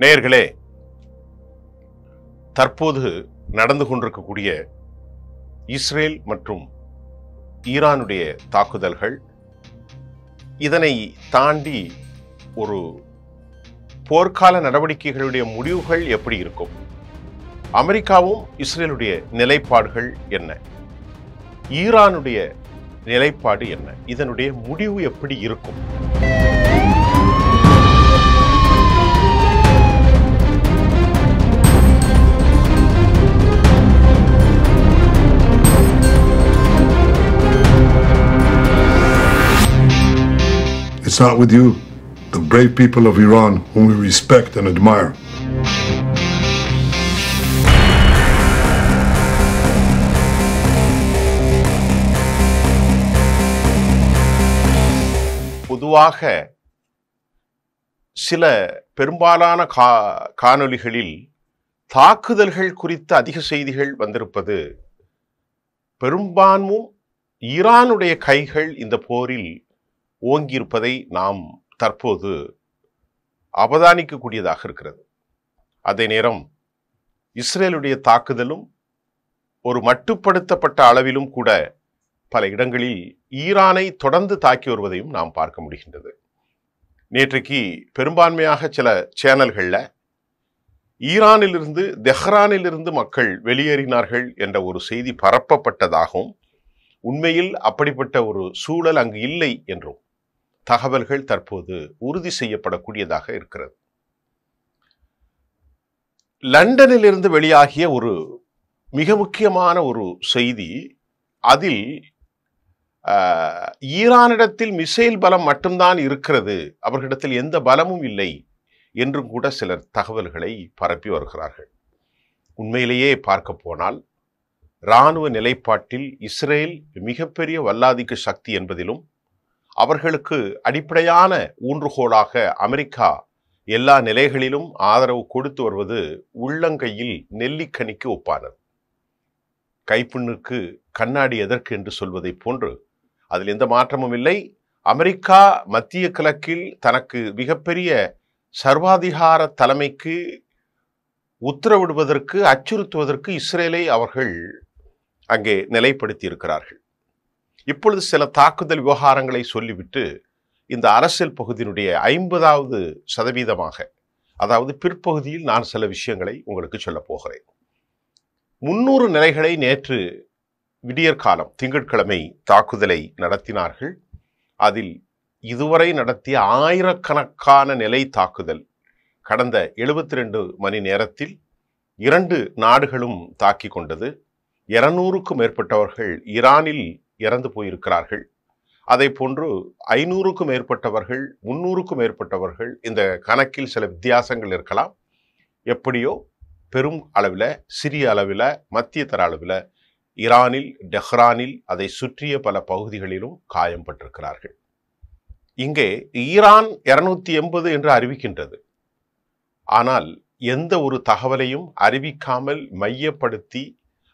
நேயர்களே, தற்போது நடந்து கொண்டிருக்கக்கூடிய இஸ்ரேல் மற்றும் ஈரானுடைய தாக்குதல்கள், இதனை தாண்டி ஒரு போர்க்கால நடவடிக்கைகளுடைய முடிவுகள் எப்படி இருக்கும்? அமெரிக்காவும் இஸ்ரேலுடைய நிலைப்பாடுகள் என்ன? ஈரானுடைய நிலைப்பாடு என்ன? இதனுடைய முடிவு எப்படி இருக்கும்? It's not with you, the brave people of Iran, whom we respect and admire. பொதுவாக சில பெரும்பாலான காணொளிகளில் தாக்குதல்கள் குறித்த அதிக செய்திகள் வந்திருப்பது பெரும்பான்மும் ஈரானுடைய கைகள் இந்த போரில் ஓங்கியிருப்பதை நாம் தற்போது அவதானிக்கக்கூடியதாக இருக்கிறது. அதே நேரம் இஸ்ரேலுடைய தாக்குதலும் ஒரு மட்டுப்படுத்தப்பட்ட அளவிலும் கூட பல இடங்களில் ஈரானை தொடர்ந்து தாக்கி வருவதையும் நாம் பார்க்க முடிகின்றது. நேற்றைக்கு பெரும்பான்மையாக சில சேனல்களில் ஈரானிலிருந்து தெஹ்ரானிலிருந்து மக்கள் வெளியேறினார்கள் என்ற ஒரு செய்தி பரப்பப்பட்டதாகவும், உண்மையில் அப்படிப்பட்ட ஒரு சூழல் அங்கு இல்லை என்றும் தகவல்கள் தற்போது உறுதி செய்யப்படக்கூடியதாக இருக்கிறது. லண்டனிலிருந்து வெளியாகிய ஒரு மிக முக்கியமான ஒரு செய்தி, அதில் ஈரானிடத்தில் மிசைல் பலம் மட்டும்தான் இருக்கிறது, அவர்களிடத்தில் எந்த பலமும் இல்லை என்றும் கூட சிலர் தகவல்களை பரப்பி வருகிறார்கள். உண்மையிலேயே பார்க்க போனால் இராணுவ நிலைப்பாட்டில் இஸ்ரேல் மிகப்பெரிய வல்லாதிக்க சக்தி என்பதிலும், அவர்களுக்கு அடிப்படையான ஊன்றுகோலாக அமெரிக்கா எல்லா நிலைகளிலும் ஆதரவு கொடுத்து வருவது உள்ளங்கையில் நெல்லிக்கனிக்கு ஒப்பானது. கைப்புண்ணுக்கு கண்ணாடி எதற்கு என்று சொல்வதை போன்று அதில் எந்த மாற்றமும் இல்லை. அமெரிக்கா மத்திய கிழக்கில் தனக்கு மிகப்பெரிய சர்வாதிகார தலைமைக்கு உத்தரவிடுவதற்கு, அச்சுறுத்துவதற்கு இஸ்ரேலை அவர்கள் அங்கே நிலைப்படுத்தி இருக்கிறார்கள். இப்பொழுது சில தாக்குதல் விவகாரங்களை சொல்லிவிட்டு இந்த அரசியல் பகுதியினுடைய 50வது சதவீதமாக, அதாவது பிற்பகுதியில் நான் சில விஷயங்களை உங்களுக்கு சொல்ல போகிறேன். 300 நிலைகளை நேற்று விடியற்காலம் திங்கட்கிழமை தாக்குதலை நடத்தினார்கள். அதில் இதுவரை நடத்திய ஆயிரக்கணக்கான நிலை தாக்குதல் கடந்த 72 மணி நேரத்தில் 2 நாடுகளும் தாக்கி கொண்டது. 200க்கும் மேற்பட்டவர்கள் ஈரானில் இறந்து போயிருக்கிறார்கள். அதை போன்று 500க்கும் மேற்பட்டவர்கள், 300க்கும் மேற்பட்டவர்கள், இந்த கணக்கில் சில வித்தியாசங்கள் இருக்கலாம். எப்படியோ பெரும் அளவில், சிறிய அளவில், மத்திய தர அளவில் ஈரானில், டெஹ்ரானில், அதை சுற்றிய பல பகுதிகளிலும் காயம்பட்டிருக்கிறார்கள். இங்கே ஈரான் 280 என்று அறிவிக்கின்றது. ஆனால் எந்த ஒரு தகவலையும் அறிவிக்காமல் மையப்படுத்தி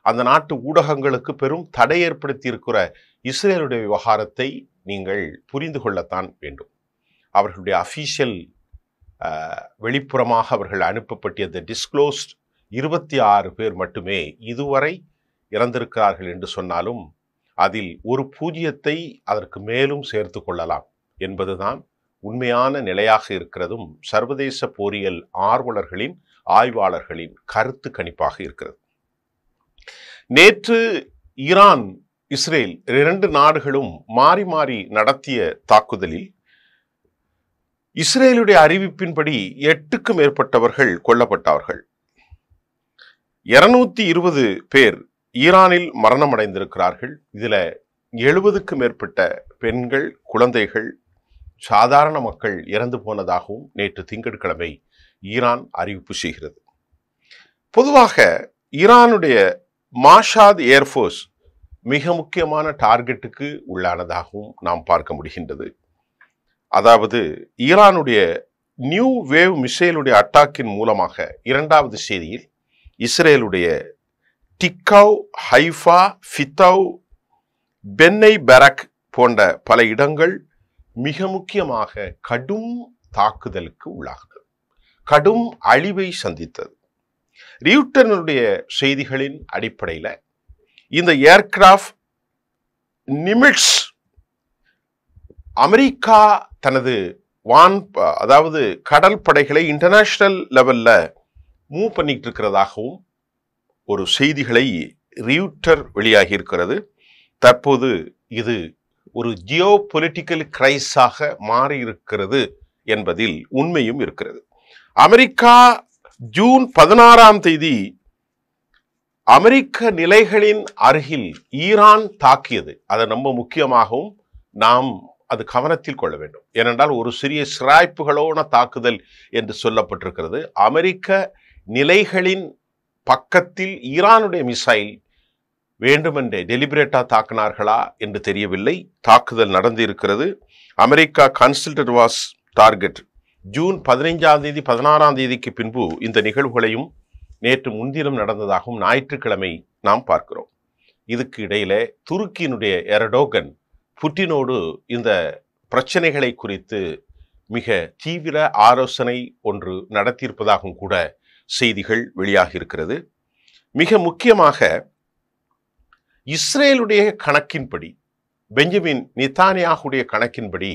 அந்த நாட்டு ஊடகங்களுக்கு பெரும் தடை ஏற்படுத்தி இருக்கிற இஸ்ரேலுடைய விவகாரத்தை நீங்கள் புரிந்து கொள்ளத்தான் வேண்டும். அவர்களுடைய அஃபீஷியல் வெளிப்புறமாக அவர்கள் அனுப்பப்பட்ட டிஸ்க்ளோஸ்ட் 26 பேர் மட்டுமே இதுவரை இறந்திருக்கிறார்கள் என்று சொன்னாலும், அதில் ஒரு 0 அதற்கு மேலும் சேர்த்து கொள்ளலாம் என்பதுதான் உண்மையான நிலையாக இருக்கிறதும் சர்வதேச போரியல் ஆர்வலர்களின், ஆய்வாளர்களின் கருத்து கணிப்பாக இருக்கிறது. நேற்று ஈரான், இஸ்ரேல் 2 நாடுகளும் மாறி மாறி நடத்திய தாக்குதலில் இஸ்ரேலுடைய அறிவிப்பின்படி 8க்கும் மேற்பட்டவர்கள் கொல்லப்பட்டார்கள். 220 பேர் ஈரானில் மரணமடைந்திருக்கிறார்கள். இதில் 70க்கும் மேற்பட்ட பெண்கள், குழந்தைகள், சாதாரண மக்கள் இறந்து போனதாகவும் நேற்று திங்கட்கிழமை ஈரான் அறிவிப்பு செய்கிறது. பொதுவாக ஈரானுடைய மாஷாத் ஏர்ஃபோர்ஸ் மிக முக்கியமான டார்கெட்டுக்கு உள்ளானதாகவும் நாம் பார்க்க முடிகின்றது. அதாவது ஈரானுடைய நியூ வேவ் மிசைலுடைய அட்டாக்கின் மூலமாக 2வது செய்தியில் இஸ்ரேலுடைய டிக்கவ், ஹைஃபா, ஃபித்தவ், பென்னை பெரக் போன்ற பல இடங்கள் மிக முக்கியமாக கடும் தாக்குதலுக்கு உள்ளாகிறது. கடும் அழிவை சந்தித்தது. ரியூட்டனுடைய செய்திகளின் அடிப்படையில் இந்த ஏர்கிராஃப்ட் நிமிட்ஸ் அமெரிக்கா தனது அதாவது கடல் படைகளை இன்டர்நேஷனல் லெவல்ல மூவ் பண்ணிட்டு இருக்கிறதாகவும் ஒரு செய்திகளை ரியூட்டர் வெளியாகி இருக்கிறது. தற்போது இது ஒரு ஜியோ பொலிட்டிக்கல் கிரைஸாக மாறி இருக்கிறது என்பதில் உண்மையும் இருக்கிறது. அமெரிக்கா ஜூன் 16 அமெரிக்க நிலைகளின் அருகில் ஈரான் தாக்கியது. அதை ரொம்ப முக்கியமாகவும் நாம் அது கவனத்தில் கொள்ள வேண்டும். ஏனென்றால் ஒரு சிறிய சிராய்ப்புகளோன தாக்குதல் என்று சொல்லப்பட்டிருக்கிறது. அமெரிக்க நிலைகளின் பக்கத்தில் ஈரானுடைய மிசைல் வேண்டுமென்றே டெலிபரேட்டா தாக்கினார்களா என்று தெரியவில்லை. தாக்குதல் நடந்திருக்கிறது. America considered was target. June 15 16 பின்பு இந்த நிகழ்வுகளையும் நேற்று முன்தினம் நடந்ததாகவும் ஞாயிற்றுக்கிழமை நாம் பார்க்கிறோம். இதுக்கு இடையில துருக்கியினுடைய எர்டோகன் புட்டினோடு இந்த பிரச்சனைகளை குறித்து மிக தீவிர ஆலோசனை ஒன்று நடத்தியிருப்பதாகவும் கூட செய்திகள் வெளியாகி இருக்கிறது. மிக முக்கியமாக இஸ்ரேலுடைய கணக்கின்படி, பெஞ்சமின் நெதன்யாகுடைய கணக்கின்படி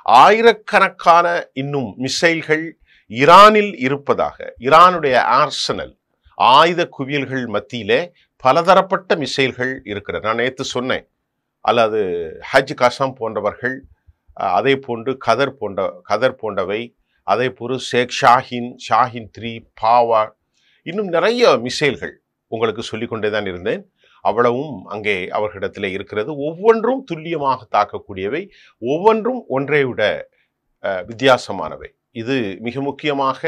ஆயிரக்கணக்கான இன்னும் மிசைல்கள் ஈரானில் இருப்பதாக, ஈரானுடைய ஆர்சனல் ஆயுத குவியல்கள் மத்தியிலே பலதரப்பட்ட மிசைல்கள் இருக்கிறது. நான் நேற்று சொன்னேன், அல்லது ஹஜ் கசம் போன்றவர்கள், அதே போன்று கதர் போன்றவை, அதே போன்று ஷேக் ஷாஹின் 3, பாவா, இன்னும் நிறைய மிசைல்கள் உங்களுக்கு சொல்லிக்கொண்டே தான் இருந்தேன். அவ்வளவும் அங்கே அவர்களிடத்தில் இருக்கிறது. ஒவ்வொன்றும் துல்லியமாக தாக்கக்கூடியவை, ஒவ்வொன்றும் ஒன்றை விட வித்தியாசமானவை. இது மிக முக்கியமாக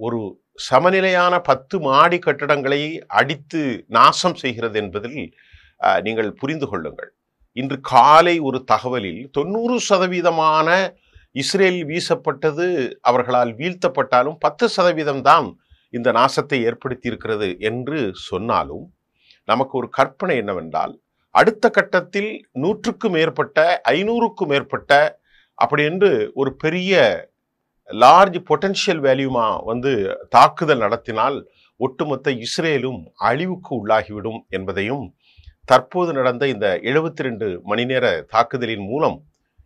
ஒரு சமநிலையான 10 மாடி கட்டடங்களை அடித்து நாசம் செய்கிறது என்பதில் நீங்கள் புரிந்து கொள்ளுங்கள். இன்று காலை ஒரு தகவலில் 90% இஸ்ரேல் வீசப்பட்டது அவர்களால் வீழ்த்தப்பட்டாலும் 10% தான் இந்த நாசத்தை ஏற்படுத்தி இருக்கிறது என்று சொன்னாலும் நமக்கு ஒரு கற்பனை என்னவென்றால், அடுத்த கட்டத்தில் 100க்கும் மேற்பட்ட 500க்கும் மேற்பட்ட அப்படி என்று ஒரு பெரிய லார்ஜ் பொட்டன்ஷியல் வேல்யூமா தாக்குதல் நடத்தினால் ஒட்டுமொத்த இஸ்ரேலும் அழிவுக்கு உள்ளாகிவிடும் என்பதையும் தற்போது நடந்த இந்த 72 மணி நேர தாக்குதலின் மூலம்,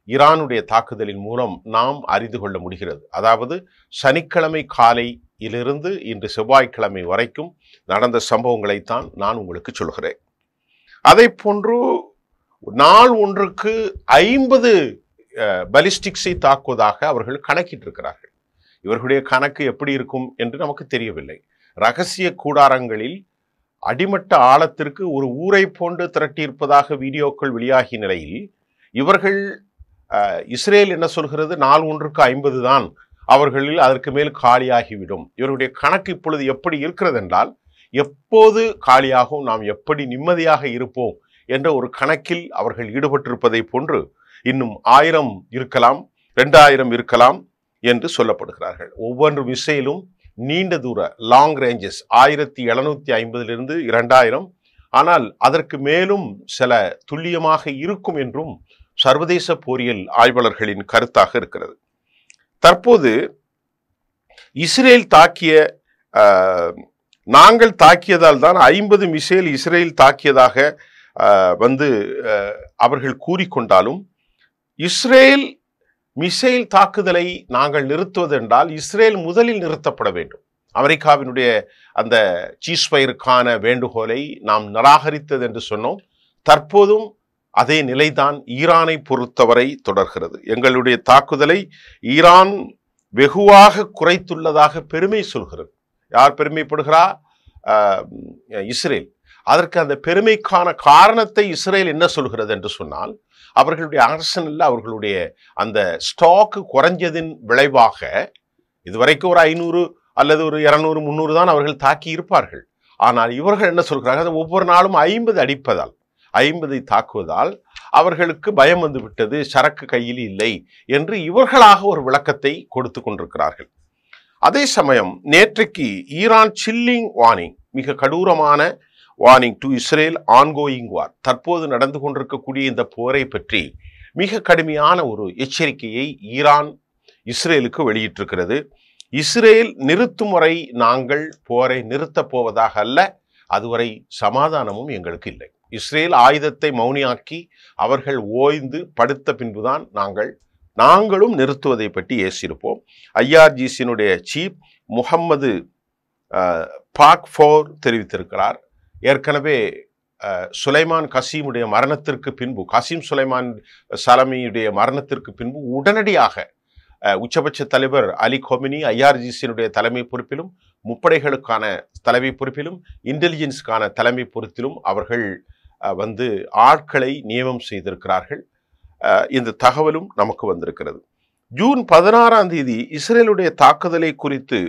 ஈரானுடைய தாக்குதலின் மூலம் நாம் அறிந்து கொள்ள முடிகிறது. அதாவது சனிக்கிழமை காலையிலிருந்து இன்று செவ்வாய்க்கிழமை வரைக்கும் நடந்த சம்பவங்களைத்தான் நான் உங்களுக்கு சொல்கிறேன். அதை போன்று நாள் ஒன்றுக்கு 50 பலிஸ்டிக்ஸை தாக்குவதாக அவர்கள் கணக்கிட்டிருக்கிறார்கள். இவர்களுடைய கணக்கு எப்படி இருக்கும் என்று நமக்கு தெரியவில்லை. ரகசிய கூடாரங்களில் அடிமட்ட ஆழத்திற்கு ஒரு ஊரை போன்று திரட்டியிருப்பதாக வீடியோக்கள் வெளியாகிய நிலையில் இவர்கள் இஸ்ரேல் என்ன சொல்கிறது, நாள் ஒன்றுக்கு 50 தான், அவர்களில் அதற்கு மேல் காலியாகிவிடும். இவருடைய கணக்கு இப்பொழுது எப்படி இருக்கிறது என்றால், எப்போது காலியாகும், நாம் எப்படி நிம்மதியாக இருப்போம் என்ற ஒரு கணக்கில் அவர்கள் ஈடுபட்டிருப்பதை போன்று இன்னும் 1000 இருக்கலாம், 2000 இருக்கலாம் என்று சொல்லப்படுகிறார்கள். ஒவ்வொரு மிசைலும் நீண்ட தூர லாங் ரேஞ்சஸ் 1750 2000, ஆனால் அதற்கு மேலும் சில துல்லியமாக இருக்கும் என்றும் சர்வதேச போரியல் ஆய்வாளர்களின் கருத்தாக இருக்கிறது. தற்போது இஸ்ரேல் நாங்கள் தாக்கியதால் தான் 50 மிசைல் இஸ்ரேல் தாக்கியதாக அவர்கள் கூறிக்கொண்டாலும், இஸ்ரேல் மிசைல் தாக்குதலை நாங்கள் நிறுத்துவதென்றால் இஸ்ரேல் முதலில் நிறுத்தப்பட வேண்டும். அமெரிக்காவினுடைய அந்த சீஸ்ஃபயருக்கான வேண்டுகோளை நாம் நிராகரித்தது என்று சொன்னோம். தற்போதும் அதே நிலைதான் ஈரானை பொறுத்தவரை தொடர்கிறது. எங்களுடைய தாக்குதலை ஈரான் வெகுவாக குறைத்துள்ளதாக பெருமை சொல்கிறது. யார் பெருமைப்படுகிறா? இஸ்ரேல். அதற்கு அந்த பெருமைக்கான காரணத்தை இஸ்ரேல் என்ன சொல்கிறது என்று சொன்னால், அவர்களுடைய ஆர்சனல்ல அவர்களுடைய அந்த ஸ்டாக் குறைஞ்சதின் விளைவாக இதுவரைக்கும் ஒரு 500 அல்லது ஒரு 200 300 தான் அவர்கள் தாக்கி இருப்பார்கள். ஆனால் இவர்கள் என்ன சொல்கிறார்கள், ஒவ்வொரு நாளும் 50 அடிப்பதால் 50 தாக்குவதால் அவர்களுக்கு பயம் வந்துவிட்டது, சரக்கு கையில் இல்லை என்று இவர்களாக ஒரு விளக்கத்தை கொடுத்து கொண்டிருக்கிறார்கள். அதே சமயம் நேற்றைக்கு ஈரான் சில்லிங் வார்னிங், மிக கடூரமான வார்னிங் டு இஸ்ரேல் ஆன்கோயிங் வார், தற்போது நடந்து கொண்டிருக்கக்கூடிய இந்த போரை பற்றி மிக கடுமையான ஒரு எச்சரிக்கையை ஈரான் இஸ்ரேலுக்கு வெளியிட்டிருக்கிறது. இஸ்ரேல் நிறுத்தும் வரை நாங்கள் போரை நிறுத்தப் போவதாக அல்ல, அதுவரை சமாதானமும் எங்களுக்கு இல்லை. இஸ்ரேல் ஆயுதத்தை மௌனியாக்கி அவர்கள் ஓய்ந்து படுத்த பின்புதான் நாங்களும் நிறுத்துவதை பற்றி ஏசியிருப்போம். ஐஆர்ஜிசியினுடைய சீஃப் முகம்மது பாக்ஃபோர் தெரிவித்திருக்கிறார். ஏற்கனவே சுலைமான் கசீமுடைய மரணத்திற்கு பின்பு, கசீம் சுலைமான் சலமியுடைய மரணத்திற்கு பின்பு உடனடியாக உச்சபட்ச தலைவர் அலி கொமினி ஐஆர்ஜிசியினுடைய தலைமை பொறுப்பிலும், முப்படைகளுக்கான தலைமை பொறுப்பிலும், இன்டெலிஜென்ஸுக்கான தலைமை பொறுப்பிலும் அவர்கள் ஆட்களை நியமனம் செய்திருக்கிறார்கள். இந்த தகவலும் நமக்கு வந்திருக்கிறது. ஜூன் 16ஆம் தேதி இஸ்ரேலுடைய தாக்குதலை குறித்து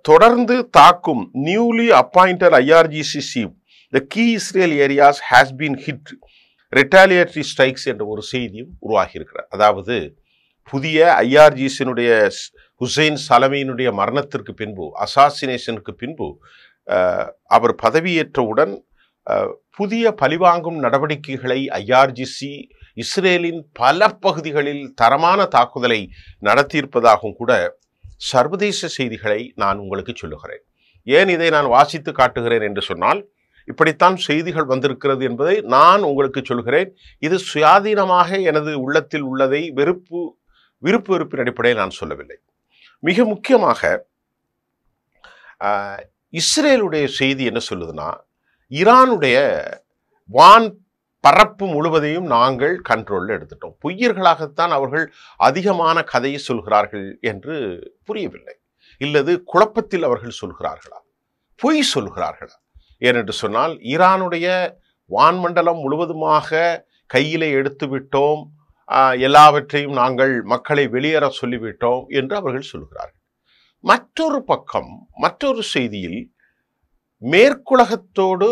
தொடர்ந்து தாக்கும் newly appointed IRGC chief the key Israel areas has been hit retaliatory strikes என்ற ஒரு செய்தியும் உருவாகி இருக்கிறார். அதாவது புதிய ஐஆர்ஜிசியினுடைய ஹுசைன் சலமியினுடைய மரணத்திற்கு பின்பு, அசாசினேஷனுக்கு பின்பு அவர் பதவியேற்றவுடன் புதிய பழிவாங்கும் நடவடிக்கைகளை ஐஆர்ஜிசி இஸ்ரேலின் பல பகுதிகளில் தரமான தாக்குதலை நடத்தியிருப்பதாகவும் கூட சர்வதேச செய்திகளை நான் உங்களுக்கு சொல்லுகிறேன். ஏன் இதை நான் வாசித்து காட்டுகிறேன் என்று சொன்னால், இப்படித்தான் செய்திகள் வந்திருக்கிறது என்பதை நான் உங்களுக்கு சொல்கிறேன். இது சுயாதீனமாக எனது உள்ளத்தில் உள்ளதை விருப்பு வெறுப்பின் அடிப்படையில் நான் சொல்லவில்லை. மிக முக்கியமாக இஸ்ரேலுடைய செய்தி என்ன சொல்லுதுன்னா, ஈரானுடைய வான் பரப்பு முழுவதையும் நாங்கள் கண்ட்ரோலில் எடுத்துட்டோம். பொய்யர்களாகத்தான் அவர்கள் அதிகமான கதையை சொல்கிறார்கள் என்று புரியவில்லை. இல்லது குழப்பத்தில் அவர்கள் சொல்கிறார்களா, பொய் சொல்கிறார்களா? ஏனென்று சொன்னால், ஈரானுடைய வான்மண்டலம் முழுவதுமாக கையிலே எடுத்து விட்டோம், எல்லாவற்றையும் நாங்கள் மக்களை வெளியேற சொல்லிவிட்டோம் என்று அவர்கள் சொல்கிறார்கள். மற்றொரு பக்கம், மற்றொரு செய்தியில் மேற்குலகத்தோடு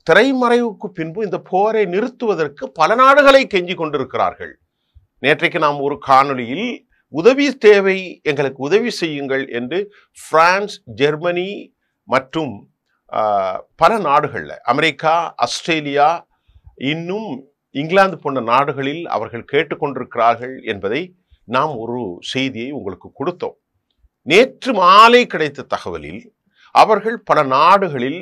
திரைமறைவுக்கு பின்பு இந்த போரை நிறுத்துவதற்கு பல நாடுகளை கெஞ்சி கொண்டிருக்கிறார்கள். நேற்றைக்கு நாம் ஒரு காணொளியில் உதவி தேவை, எங்களுக்கு உதவி செய்யுங்கள் என்று பிரான்ஸ், ஜெர்மனி மற்றும் பல நாடுகளில், அமெரிக்கா, ஆஸ்திரேலியா, இன்னும் இங்கிலாந்து போன்ற நாடுகளில் அவர்கள் கேட்டுக்கொண்டிருக்கிறார்கள் என்பதை நாம் ஒரு செய்தியை உங்களுக்கு கொடுத்தோம். நேற்று மாலை கிடைத்த தகவலில் அவர்கள் பல நாடுகளில்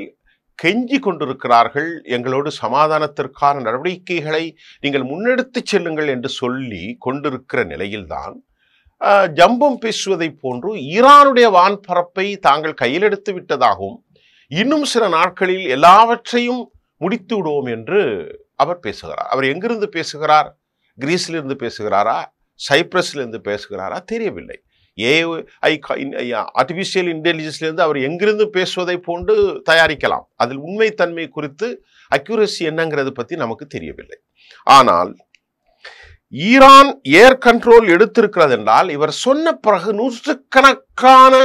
கெஞ்சி கொண்டிருக்கிறார்கள், எங்களோடு சமாதானத்திற்கான நடவடிக்கைகளை நீங்கள் முன்னெடுத்து செல்லுங்கள் என்று சொல்லி கொண்டிருக்கிற நிலையில்தான் ஜம்பம் பேசுவதை போன்று ஈரானுடைய வான்பரப்பை தாங்கள் கையில் எடுத்து விட்டதாகவும், இன்னும் சில நாட்களில் எல்லாவற்றையும் முடித்து விடுவோம் என்று அவர் பேசுகிறார். அவர் எங்கிருந்து பேசுகிறார்? கிரீஸிலிருந்து பேசுகிறாரா, சைப்ரஸிலிருந்து பேசுகிறாரா தெரியவில்லை. ஆர்டிபிஷியல் இன்டெலிஜென்ஸ்லேருந்து அவர் எங்கிருந்து பேசுவதை போன்று தயாரிக்கலாம். அதில் உண்மைத்தன்மை குறித்து அக்யூரசி என்னங்கிறது பற்றி நமக்கு தெரியவில்லை. ஆனால் ஈரான் ஏர் கண்ட்ரோல் எடுத்திருக்கிறது என்றால், இவர் சொன்ன பிறகு நூற்றுக்கணக்கான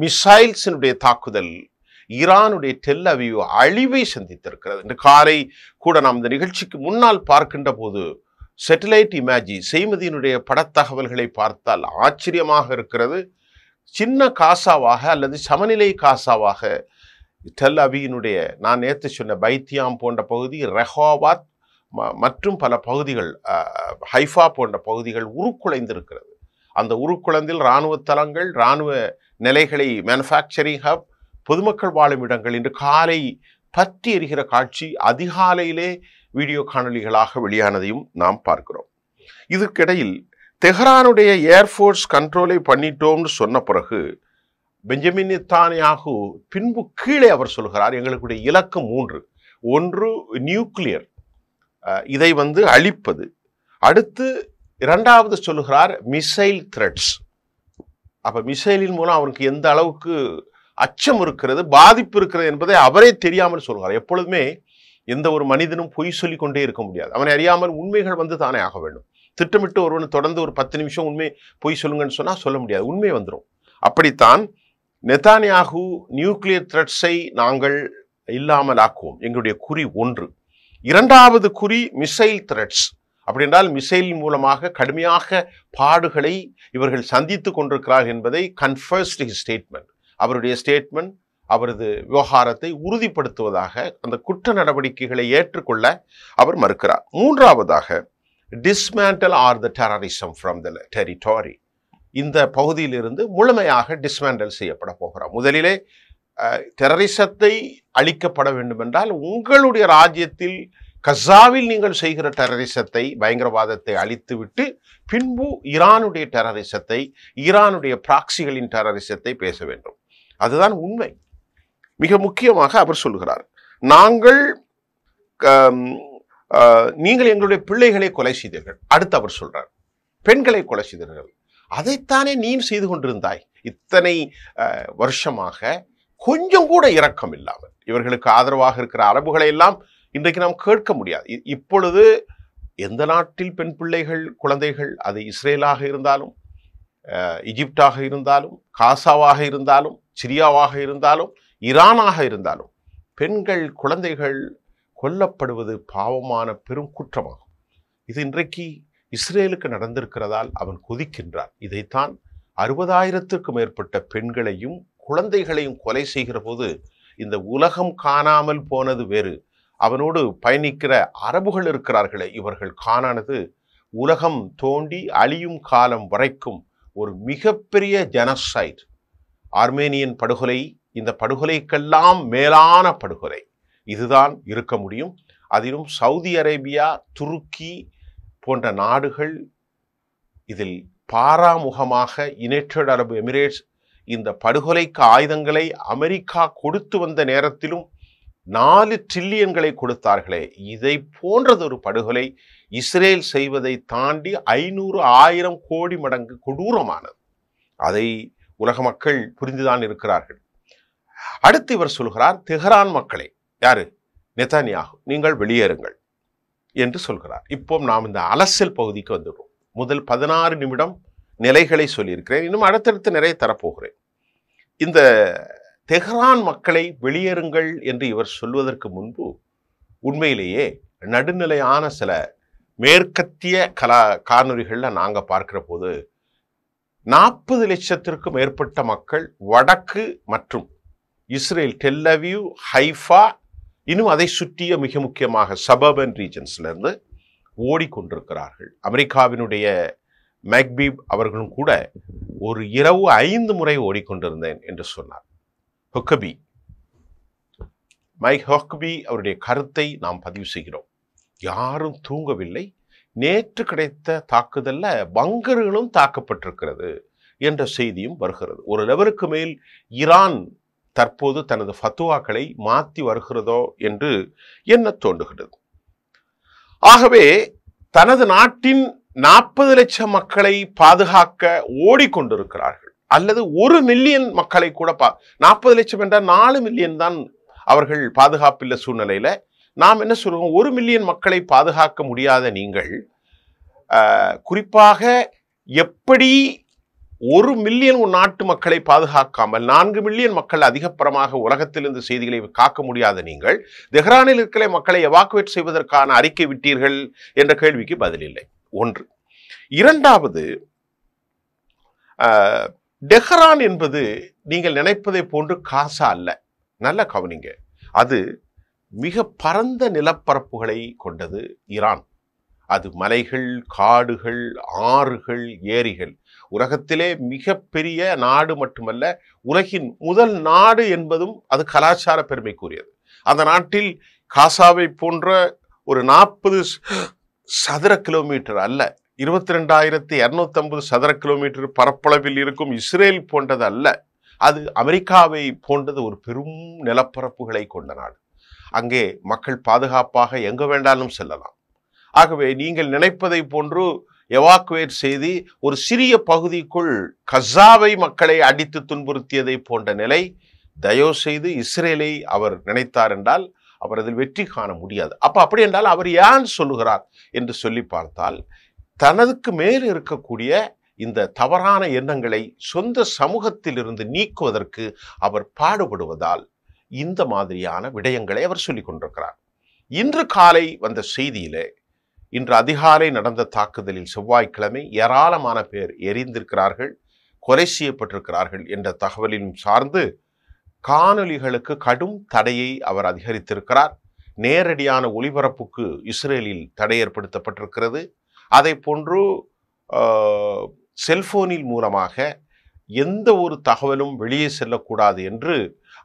மிசைல்ஸினுடைய தாக்குதல் ஈரானுடைய டெல் அவீவ் அழிவை சந்தித்திருக்கிறது. இன்று காலை கூட நாம் இந்த நிகழ்ச்சிக்கு முன்னால் பார்க்கின்ற போது சேட்டலைட் இமேஜி செய்மதியினுடைய படத்தகவல்களை பார்த்தால் ஆச்சரியமாக இருக்கிறது. சின்ன காசாவாக அல்லது சமநிலை காசாவாக டெல் அவீவினுடைய, நான் நேற்று சொன்ன பைத்தியாம் போன்ற பகுதி, ரெஹோவாத் மற்றும் பல பகுதிகள், ஹைஃபா போன்ற பகுதிகள் உருக்குலைந்திருக்கிறது. அந்த உருக்குலைந்தில் இராணுவ தளங்கள், இராணுவ நிலைகளை, மேனுஃபேக்சரிங் ஹப், பொதுமக்கள் வாழும் இடங்கள் இன்று காலை பற்றி எரிகிற காட்சி அதிகாலையிலே வீடியோ காணொலிகளாக வெளியானதையும் நாம் பார்க்கிறோம். இதற்கிடையில் தெஹ்ரானுடைய ஏர்ஃபோர்ஸ் கண்ட்ரோலை பண்ணிட்டோம்னு சொன்ன பிறகு பெஞ்சமின் நெத்தன்யாகு பின்பு கீழே அவர் சொல்கிறார், எங்களுடைய இலக்கு 3. ஒன்று நியூக்ளியர், இதை அழிப்பது. அடுத்து இரண்டாவது சொல்லுகிறார் மிசைல் த்ரெட்ஸ். அப்ப மிசைலின் மூலம் அவருக்கு எந்த அளவுக்கு அச்சம் இருக்கிறது, பாதிப்பு இருக்கிறது என்பதை அவரே தெரியாமல் சொல்கிறார். எப்பொழுதுமே எந்த ஒரு மனிதனும் பொய் சொல்லி கொண்டே இருக்க முடியாது. அவனை அறியாமல் உண்மைகள் தானே ஆக வேண்டும். திட்டமிட்டு ஒருவன் தொடர்ந்து ஒரு 10 நிமிஷம் உண்மை பொய் சொல்லுங்கன்னு சொன்னா சொல்ல முடியாது, உண்மை வந்துடும். அப்படித்தான் நெத்தன்யாகு நியூக்ளியர் த்ரெட்ஸை நாங்கள் இல்லாமல் ஆக்குவோம், எங்களுடைய குறி 1. இரண்டாவது குறி மிசைல் த்ரெட்ஸ். அப்படி என்றால் மிசைலின் மூலமாக கடுமையாக பாடுகளை இவர்கள் சந்தித்து கொண்டிருக்கிறார்கள் என்பதை கன்ஃபர்ஸ்ட் ஹிஸ் ஸ்டேட்மெண்ட், அவருடைய ஸ்டேட்மெண்ட் அவரது விவகாரத்தை உறுதிப்படுத்துவதாக, அந்த குற்ற நடவடிக்கைகளை ஏற்றுக்கொள்ள அவர் மறுக்கிறார். மூன்றாவதாக dismantle R the terrorism from the territory. இந்த பகுதியிலிருந்து முழுமையாக டிஸ்மேண்டல் செய்யப்பட போகிறார். முதலிலே டெரரிசத்தை அழிக்கப்பட வேண்டும் என்றால் உங்களுடைய ராஜ்யத்தில் கசாவில் நீங்கள் செய்கிற டெரரிசத்தை, பயங்கரவாதத்தை அழித்துவிட்டு பின்பு ஈரானுடைய டெரரிசத்தை, ஈரானுடைய பிராக்சிகளின் டெரரிசத்தை பேச வேண்டும். அதுதான் உண்மை. மிக முக்கியமாக அவர் சொல்கிறார், நீங்கள் எங்களுடைய பிள்ளைகளை கொலை செய்தீர்கள். அடுத்து அவர் சொல்றார், பெண்களை கொலை செய்தீர்கள். அதைத்தானே நீ செய்து கொண்டிருந்தாய் இத்தனை வருஷமாக. கொஞ்சம் கூட இரக்கம் இல்லாமல் இவர்களுக்கு ஆதரவாக இருக்கிற அரபுகளை எல்லாம் இன்றைக்கு நாம் கேட்க முடியாது. இப்பொழுது எந்த நாட்டில் பெண் பிள்ளைகள், குழந்தைகள், அது இஸ்ரேலாக இருந்தாலும், எகிப்டாக இருந்தாலும், காசாவாக இருந்தாலும், சிரியாவாக இருந்தாலும், ஈரானாக இருந்தாலும், பெண்கள், குழந்தைகள் கொல்லப்படுவது பாவமான பெரும் குற்றமாகும். இது இன்றைக்கு இஸ்ரேலுக்கு நடந்திருக்கிறதால் அவன் கொதிக்கின்றான். இதைத்தான் 60,000க்கும் மேற்பட்ட பெண்களையும் குழந்தைகளையும் கொலை செய்கிற போது இந்த உலகம் காணாமல் போனது வேறு, அவனோடு பயணிக்கிற அரபுகள் இருக்கிறார்களே இவர்கள் காணானது உலகம் தோண்டி அழியும் காலம் வரைக்கும் ஒரு மிகப்பெரிய ஜெனோசைட். ஆர்மேனியன் படுகொலை இந்த படுகொலைக்கெல்லாம் மேலான படுகொலை இதுதான் இருக்க முடியும். அதிலும் சவுதி அரேபியா, துருக்கி போன்ற நாடுகள் இதில் பாராமுகமாக யுனைடெட் அரபு எமிரேட்ஸ் இந்த படுகொலைக்கு ஆயுதங்களை அமெரிக்கா கொடுத்து வந்த நேரத்திலும் 4 டிரில்லியன்களை கொடுத்தார்களே, இதை போன்றதொரு படுகொலை இஸ்ரேல் செய்வதை தாண்டி 500,000 கோடி மடங்கு கொடூரமானது. அதை உலக மக்கள் புரிந்துதான் இருக்கிறார்கள். அடுத்து இவர் சொல்கிறார், தெஹ்ரான் மக்களை, யாரு, நெதன்யாகு, நீங்கள் வெளியேறுங்கள் என்று சொல்கிறார். இப்போ நாம் இந்த அலசல் பகுதிக்கு வந்துடுவோம். முதல் 16 நிமிடம் நிலைகளை சொல்லியிருக்கிறேன். இன்னும் அடுத்தடுத்து நிறைய தரப்போகிறேன். இந்த தெஹ்ரான் மக்களை வெளியேறுங்கள் என்று இவர் சொல்வதற்கு முன்பு உண்மையிலேயே நடுநிலையான சில மேற்கத்திய காணொலிகளில் நாங்கள் பார்க்கிற போது 40 லட்சத்திற்கும் மேற்பட்ட மக்கள் வடக்கு மற்றும் இஸ்ரேல், டெல் அவீவ், ஹைஃபா, இன்னும் அதை சுற்றிய மிக முக்கியமாக சபர்பன் ரீஜன்ஸ்ல இருந்து ஓடிக்கொண்டிருக்கிறார்கள். அமெரிக்காவினுடைய மேக்பீப் அவர்களும் கூட ஒரு இரவு 5 முறை ஓடிக்கொண்டிருந்தேன் என்று சொன்னார். மைக் ஹொக்கபி அவருடைய கருத்தை நாம் பதிவு செய்கிறோம். யாரும் தூங்கவில்லை, நேற்று கிடைத்த தாக்குதல்ல பங்கர்களும் தாக்கப்பட்டிருக்கிறது என்ற செய்தியும் வருகிறது. ஒரு லெவலுக்கு மேல் ஈரான் தற்போது தனது ஃபத்துவாக்களை மாற்றி வருகிறதோ என்று எண்ண தோன்றுகிறது. ஆகவே தனது நாட்டின் 40 லட்சம் மக்களை பாதுகாக்க ஓடிக்கொண்டிருக்கிறார்கள். அல்லது 1 மில்லியன் மக்களை கூட 40 லட்சம் என்றால் 4 மில்லியன் தான் அவர்கள் பாதுகாப்பில்லை சூழ்நிலையில நாம் என்ன சொல்றோம், 1 மில்லியன் மக்களை பாதுகாக்க முடியாத நீங்கள் குறிப்பாக எப்படி 1 மில்லியன் நாட்டு மக்களை பாதுகாக்காமல் 4 மில்லியன் மக்கள் அதிகப்பரமாக உலகத்திலிருந்து செய்திகளை காக்க முடியாத நீங்கள் தெஹ்ரானில் இருக்கிற மக்களை எவாக்குவேட் செய்வதற்கான அறிக்கை விட்டீர்கள் என்ற கேள்விக்கு பதில் இல்லை. ஒன்று. இரண்டாவது, தெஹ்ரான் என்பது நீங்கள் நினைப்பதை போன்று காசா அல்ல. நல்ல கவனிங்க, அது மிக பரந்த நிலப்பரப்புகளை கொண்டது ஈரான். அது மலைகள், காடுகள், ஆறுகள், ஏரிகள். உலகத்திலே மிக பெரிய நாடு மட்டுமல்ல, உலகின் முதல் நாடு என்பதும் அது கலாச்சார பெருமைக்குரியது. அந்த நாட்டில் காசாவை போன்ற ஒரு 40 சதுர கிலோமீட்டர் அல்ல, 22,250 சதுர கிலோமீட்டர் பரப்பளவில் இருக்கும் இஸ்ரேல் போன்றது அல்ல. அது அமெரிக்காவை போன்றது ஒரு பெரும் நிலப்பரப்புகளை கொண்ட நாடு. அங்கே மக்கள் பாதுகாப்பாக எங்க வேண்டாலும் செல்லலாம். ஆகவே நீங்கள் நினைப்பதை போன்று எவாக்குவேட் செய்து ஒரு சிறிய பகுதிக்குள் கசாவை மக்களை அடித்து துன்புறுத்தியதை போன்ற நிலை தயவு செய்து இஸ்ரேலை அவர் நினைத்தார் என்றால் அவர் அதில் வெற்றி காண முடியாது. அப்படி என்றால் அவர் ஏன் சொல்லுகிறார் என்று சொல்லி பார்த்தால், தனதுக்கு மேல் இருக்கக்கூடிய இந்த தவறான எண்ணங்களை சொந்த சமூகத்தில் இருந்து நீக்குவதற்கு அவர் பாடுபடுவதால் இந்த மாதிரியான விடயங்களை அவர் சொல்லிக் கொண்டிருக்கிறார். இன்று காலை வந்த செய்தியிலே, இன்று அதிகாலை நடந்த தாக்குதலில் செவ்வாய்க்கிழமை ஏராளமான பேர் எரிந்திருக்கிறார்கள், கொலை செய்யப்பட்டிருக்கிறார்கள் என்ற தகவலிலும் சார்ந்து காணொலிகளுக்கு கடும் தடையை அவர் அதிகரித்திருக்கிறார். நேரடியான ஒளிபரப்புக்கு இஸ்ரேலில் தடை ஏற்படுத்தப்பட்டிருக்கிறது. அதை போன்று செல்போனில் மூலமாக எந்த ஒரு தகவலும் வெளியே செல்லக்கூடாது என்று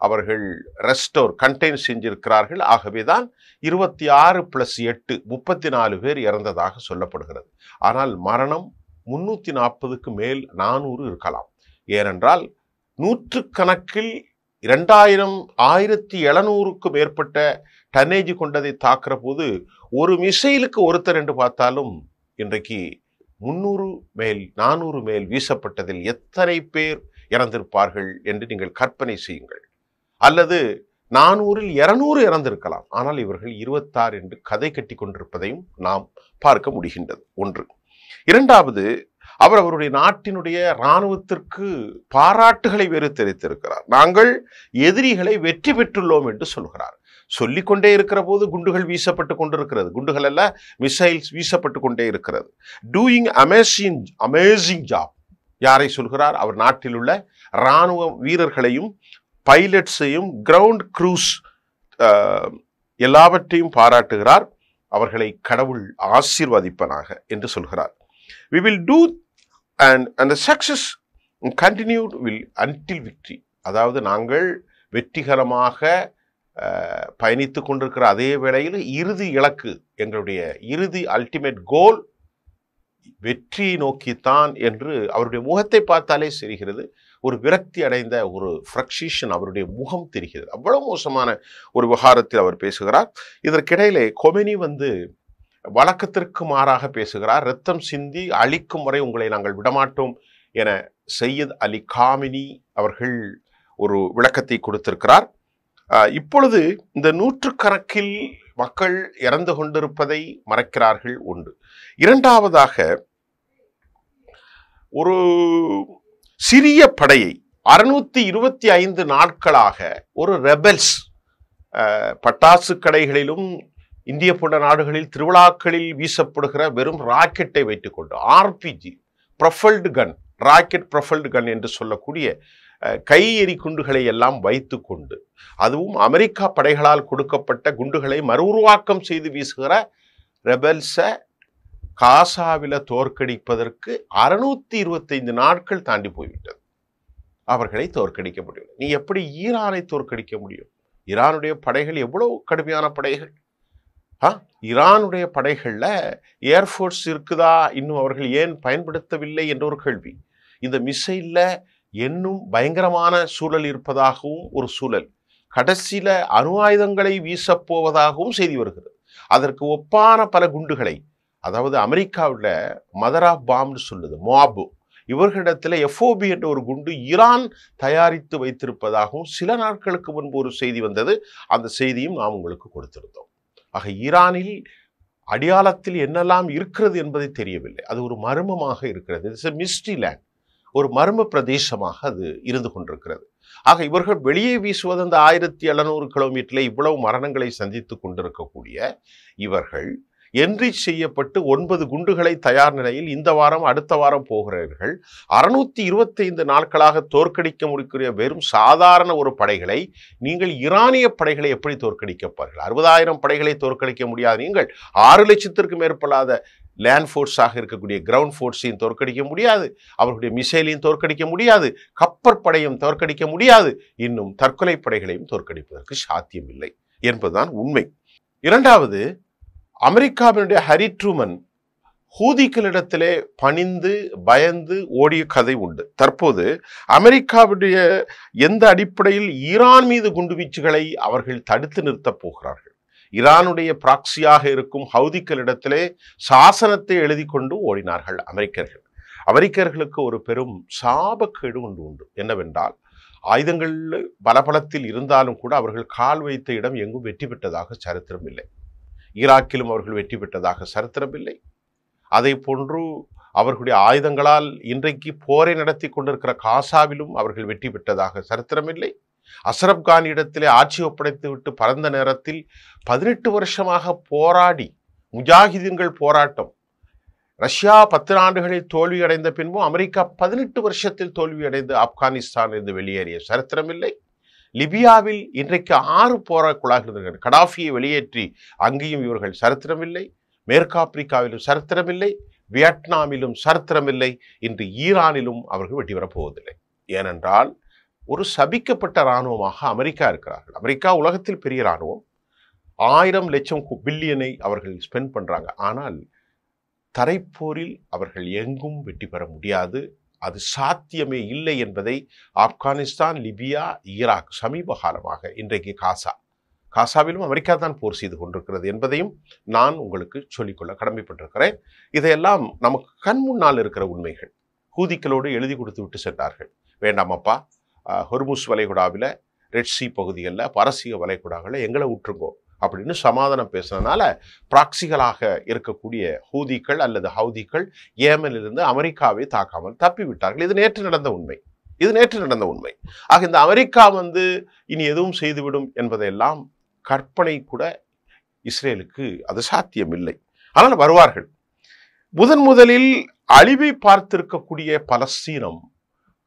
அவர்கள் ரெஸ்டோர் கண்டெயின் செஞ்சிருக்கிறார்கள். ஆகவேதான் 26+8 34 பேர் இறந்ததாக சொல்லப்படுகிறது. ஆனால் மரணம் 340க்கு மேல் 400 இருக்கலாம். ஏனென்றால் நூற்றுக்கணக்கில் 2000 1700க்கு மேற்பட்ட டன்னேஜ் கொண்டதை தாக்குற போது ஒரு மிசைலுக்கு ஒருத்தர் என்று பார்த்தாலும் இன்றைக்கு 300 மேல் 400 மேல் வீசப்பட்டதில் எத்தனை பேர் இறந்திருப்பார்கள் என்று நீங்கள் கற்பனை செய்யுங்கள். அல்லது 400ல் 200 இறந்திருக்கலாம். ஆனால் இவர்கள் 26 என்று கதை கட்டி கொண்டிருப்பதையும் நாம் பார்க்க முடிகின்றது. ஒன்று. இரண்டாவது, அவருடைய நாட்டினுடைய இராணுவத்திற்கு பாராட்டுகளை வேறு தெரிவித்திருக்கிறார். நாங்கள் எதிரிகளை வெற்றி பெற்றுள்ளோம் என்று சொல்கிறார். சொல்லிக்கொண்டே இருக்கிற போது குண்டுகள் வீசப்பட்டு கொண்டிருக்கிறது. குண்டுகள் அல்ல, மிசைல்ஸ் வீசப்பட்டு கொண்டே இருக்கிறது. Doing amazing job. யாரை சொல்கிறார்? அவர் நாட்டில் உள்ள இராணுவ வீரர்களையும் பைலட்ஸையும் கிரவுண்ட் க்ரூஸ் எல்லாவற்றையும் பாராட்டுகிறார். அவர்களை கடவுள் ஆசீர்வதிப்பனாக என்று சொல்கிறார். We will do and the success continued will until victory. அதாவது நாங்கள் வெற்றிகரமாக பயணித்து கொண்டிருக்கிற அதே வேளையில் இறுதி இலக்கு, எங்களுடைய இறுதி அல்டிமேட் கோல் வெற்றியை நோக்கித்தான் என்று அவருடைய முகத்தை பார்த்தாலே தெரிகிறது. ஒரு விரக்தி அடைந்த ஒரு ஃப்ரக்ஷேஷன் அவருடைய முகம் தெரிகிறது. அவ்வளவு மோசமான ஒரு விவகாரத்தில் அவர் பேசுகிறார். இதற்கிடையிலே கொமெனி வழக்கத்திற்கு மாறாக பேசுகிறார். இரத்தம் சிந்தி அழிக்கும் வரை உங்களை நாங்கள் விடமாட்டோம் என சையத் அலி காமினி அவர்கள் ஒரு விளக்கத்தை கொடுத்திருக்கிறார். இப்பொழுது இந்த நூற்றுக்கணக்கில் மக்கள் இறந்து கொண்டிருப்பதை மறைக்கிறார்கள். ஒன்று. இரண்டாவதாக, ஒரு சிறிய படையை 625 நாட்களாக ஒரு ரெபெல்ஸ் பட்டாசு கடைகளிலும் இந்திய போன்ற நாடுகளில் திருவிழாக்களில் வீசப்படுகிற வெறும் ராக்கெட்டை வைத்துக்கொண்டு ஆர்பிஜி ப்ரொஃபல்டு கன், ராக்கெட் ப்ரொஃபல்டு கன் என்று சொல்லக்கூடிய கை எறி குண்டுகளை எல்லாம் வைத்து கொண்டு, அதுவும் அமெரிக்கா படைகளால் கொடுக்கப்பட்ட குண்டுகளை உருவாக்கம் செய்து வீசுகிற ரெபெல்ஸை காசாவில தோற்கடிப்பதற்கு 625 நாட்கள் தாண்டி போய்விட்டது. அவர்களை தோற்கடிக்க முடியும். நீ எப்படி ஈரானை தோற்கடிக்க முடியும்? ஈரானுடைய படைகள் எவ்வளவு கடுமையான படைகள். ஈரானுடைய படைகள்ல ஏர்ஃபோர்ஸ் இருக்குதா, இன்னும் அவர்கள் ஏன் பயன்படுத்தவில்லை என்ற ஒரு கேள்வி. இந்த மிசைல்ல இன்னும் பயங்கரமான சூழல் இருப்பதாகவும் ஒரு சூழல், கடைசியில அணு ஆயுதங்களை வீசப்போவதாகவும் செய்தி வருகிறது. அதற்கு ஒப்பான பல குண்டுகளை, அதாவது அமெரிக்காவில் மதர் ஆஃப் பாம்னு சொல்லுது மோபு, இவர்களிடத்தில் FOB என்ற ஒரு குண்டு ஈரான் தயாரித்து வைத்திருப்பதாகவும் சில நாட்களுக்கு முன்பு ஒரு செய்தி வந்தது. அந்த செய்தியும் நாம் உங்களுக்கு கொடுத்திருந்தோம். ஆக ஈரானில் அடியாளத்தில் என்னெல்லாம் இருக்கிறது என்பதை தெரியவில்லை. அது ஒரு மர்மமாக இருக்கிறது. It's a mystery land. ஒரு மர்ம பிரதேசமாக அது இருந்து கொண்டிருக்கிறது. ஆக இவர்கள் வெளியே வீசுவது அந்த 1700 கிலோமீட்டரில் இவ்வளவு மரணங்களை சந்தித்து கொண்டிருக்கக்கூடிய இவர்கள் என்ரிச் செய்யப்பட்டு 9 குண்டுகளை தயார் நிலையில் இந்த வாரம் அடுத்த வாரம் போகிறார்கள். 625 நாட்களாக தோற்கடிக்க முடிக்கிற வெறும் சாதாரண ஒரு படைகளை நீங்கள் ஈரானிய படைகளை எப்படி தோற்கடிக்கப்பார்கள்? 60,000 படைகளை தோற்கடிக்க முடியாது. நீங்கள் 6 லட்சத்திற்கு மேற்படாத லேண்ட் ஃபோர்ஸாக இருக்கக்கூடிய கிரவுண்ட் ஃபோர்ஸையும் தோற்கடிக்க முடியாது. அவர்களுடைய மிசைலையும் தோற்கடிக்க முடியாது. கப்பற்படையும் தோற்கடிக்க முடியாது. இன்னும் தற்கொலை படைகளையும் தோற்கடிப்பதற்கு சாத்தியமில்லை என்பதுதான் உண்மை. இரண்டாவது, அமெரிக்காவினுடைய ஹரி ட்ரூமன் ஹூதிகளிடத்திலே பணிந்து பயந்து ஓடிய கதை உண்டு. தற்போது அமெரிக்காவுடைய எந்த அடிப்படையில் ஈரான் மீது குண்டுவீச்சுகளை அவர்கள் தடுத்து நிறுத்தப் போகிறார்கள்? ஈரானுடைய பிராக்சியாக இருக்கும் ஹவுதிகளிடத்திலே சாசனத்தை எழுதி கொண்டு ஓடினார்கள் அமெரிக்கர்கள். அமெரிக்கர்களுக்கு ஒரு பெரும் சாபக்கேடு ஒன்று உண்டு. என்னவென்றால், ஆயுதங்கள் பலபலத்தில் இருந்தாலும் கூட அவர்கள் கால் வைத்த இடம் எங்கும் வெற்றி பெற்றதாக சரித்திரம் இல்லை. ஈராக்கிலும் அவர்கள் வெற்றி பெற்றதாக சரித்திரமில்லை. அதே போன்று அவர்களுடைய ஆயுதங்களால் இன்றைக்கு போரை நடத்தி கொண்டிருக்கிற காசாவிலும் அவர்கள் வெற்றி பெற்றதாக சரித்திரமில்லை. அஸ்ரப் கான் இடத்திலே ஆட்சி ஒப்படைத்து விட்டு பறந்த நேரத்தில் 18 வருஷமாக போராடி முஜாஹிதீன்கள் போராட்டம், ரஷ்யா 10 ஆண்டுகளில் தோல்வியடைந்த பின்பும் அமெரிக்கா 18 வருஷத்தில் தோல்வியடைந்து ஆப்கானிஸ்தானிலிருந்து வெளியேறிய சரித்திரமில்லை. லிபியாவில் இன்றைக்கு 6 போராக்குழார்கள் கடாஃபியை வெளியேற்றி அங்கேயும் இவர்கள் சரித்திரமில்லை. மேற்கு ஆப்பிரிக்காவிலும் சரித்திரமில்லை. வியட்நாமிலும் சரித்திரமில்லை, இன்று ஈரானிலும் அவர்கள் வெற்றி பெறப் போவதில்லை. ஏனென்றால் ஒரு சபிக்கப்பட்ட இராணுவமாக அமெரிக்கா இருக்கிறார்கள். அமெரிக்கா உலகத்தில் பெரிய இராணுவம், 1000 லட்சம் பில்லியனை அவர்கள் ஸ்பெண்ட் பண்றாங்க. ஆனால் தரைப்போரில் அவர்கள் எங்கும் வெற்றி பெற முடியாது. அது சாத்தியமே இல்லை என்பதை ஆப்கானிஸ்தான், லிபியா, ஈராக், சமீப காலமாக இன்றைக்கு காசாவிலும் அமெரிக்கா தான் போர் செய்து கொண்டிருக்கிறது என்பதையும் நான் உங்களுக்கு சொல்லிக்கொள்ள கடமைப்பட்டிருக்கிறேன். இதையெல்லாம் நமக்கு கண் முன்னால் இருக்கிற உண்மைகள். ஹூதிக்களோடு எழுதி கொடுத்து விட்டு சென்றார்கள், வேண்டாமப்பா, ஹொர்முஸ் வளைகுடாவில், ரெட்சி பகுதிகளில், பரசீக வளைகுடாவில் எங்களை விட்டுருங்கோ அப்படின்னு சமாதானம் பேசுனதுனால பிராக்சிகளாக இருக்கக்கூடிய ஹூதிக்கள் அல்லது ஹவுதிக்கள் ஏமனிலிருந்து அமெரிக்காவை தாக்காமல் தப்பிவிட்டார்கள். இது நேற்று நடந்த உண்மை. ஆக இந்த அமெரிக்கா இனி எதுவும் செய்துவிடும் என்பதெல்லாம் கற்பனை கூட இஸ்ரேலுக்கு அது சாத்தியமில்லை. ஆனால் வருவார்கள். முதலில் அழிவை பார்த்திருக்கக்கூடிய பலஸ்தீனம்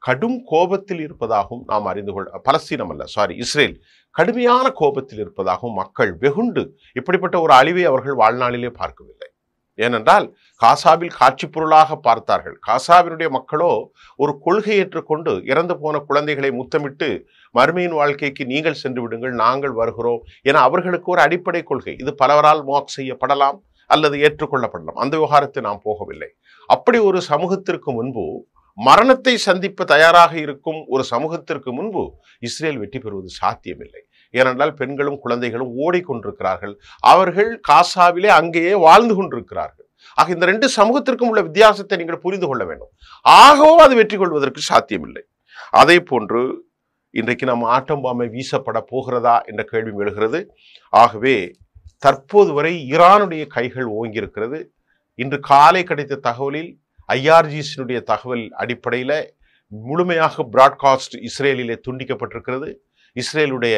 கடும் கோபத்தில் இருப்பதாகவும் நாம் அறிந்து கொள்ள இஸ்ரேல் கடுமையான கோபத்தில் இருப்பதாகவும் மக்கள் வெகுண்டு இப்படிப்பட்ட ஒரு அழிவை அவர்கள் வாழ்நாளிலே பார்க்கவில்லை. ஏனென்றால் காசாவில் காட்சி பொருளாக பார்த்தார்கள். காசாவினுடைய மக்களோ ஒரு கொள்கை ஏற்றுக்கொண்டு இறந்து போன குழந்தைகளை முத்தமிட்டு மறுமையின் வாழ்க்கைக்கு நீங்கள் சென்று விடுங்கள், நாங்கள் வருகிறோம் என அவர்களுக்கு ஒரு அடிப்படை கொள்கை. இது பலவரால் மோக் செய்யப்படலாம் அல்லது ஏற்றுக்கொள்ளப்படலாம். அந்த விவகாரத்தை நாம் போகவில்லை. அப்படி ஒரு சமூகத்திற்கு முன்பு, மரணத்தை சந்திப்ப தயாராக இருக்கும் ஒரு சமூகத்திற்கு முன்பு இஸ்ரேல் வெற்றி பெறுவது சாத்தியமில்லை. ஏனென்றால் பெண்களும் குழந்தைகளும் ஓடிக்கொண்டிருக்கிறார்கள். அவர்கள் காசாவிலே அங்கேயே வாழ்ந்து கொண்டிருக்கிறார்கள். ஆக இந்த 2 சமூகத்திற்கும் உள்ள வித்தியாசத்தை நீங்கள் புரிந்து கொள்ள வேண்டும். ஆகவும் அது வெற்றி கொள்வதற்கு சாத்தியமில்லை. அதே போன்று இன்றைக்கு நம்ம ஆட்டம் பாம்பை வீசப்பட போகிறதா என்ற கேள்வி எழுகிறது. ஆகவே தற்போது வரை ஈரானுடைய கைகள் ஓங்கியிருக்கிறது. இன்று காலை கிடைத்த தகவலில் IRGC தகவல் அடிப்படையில் முழுமையாக பிராட்காஸ்ட் இஸ்ரேலிலே துண்டிக்கப்பட்டிருக்கிறது. இஸ்ரேலுடைய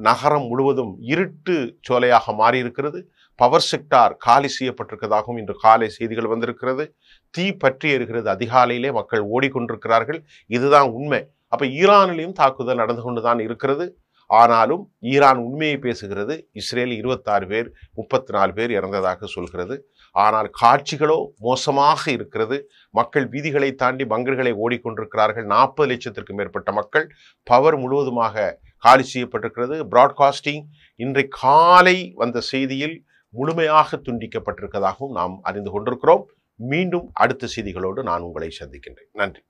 நகரம் முழுவதும் இருட்டு சோலையாக மாறியிருக்கிறது. பவர் செக்டார் காலி செய்யப்பட்டிருக்கிறதாகவும் இன்று காலை செய்திகள் வந்திருக்கிறது. தீ பற்றி எரிகிறது. அதிகாலையிலே மக்கள் ஓடிக்கொண்டிருக்கிறார்கள். இதுதான் உண்மை. அப்ப ஈரானிலையும் தாக்குதல் நடந்து கொண்டுதான் இருக்கிறது. ஆனாலும் ஈரான் உண்மையை பேசுகிறது. இஸ்ரேல் 26 பேர் 34 பேர் இறந்ததாக சொல்கிறது. ஆனால் காட்சிகளோ மோசமாக இருக்கிறது. மக்கள் வீதிகளை தாண்டி பங்கர்களை ஓடிக்கொண்டிருக்கிறார்கள். 40 லட்சத்திற்கும் மேற்பட்ட மக்கள். பவர் முழுவதுமாக காலி செய்யப்பட்டிருக்கிறது. பிராட்காஸ்டிங் இன்றைக்கு காலை வந்த செய்தியில் முழுமையாக துண்டிக்கப்பட்டிருக்கிறதாகவும் நாம் அறிந்து கொண்டிருக்கிறோம். மீண்டும் அடுத்த செய்திகளோடு நான் உங்களை சந்திக்கின்றேன். நன்றி.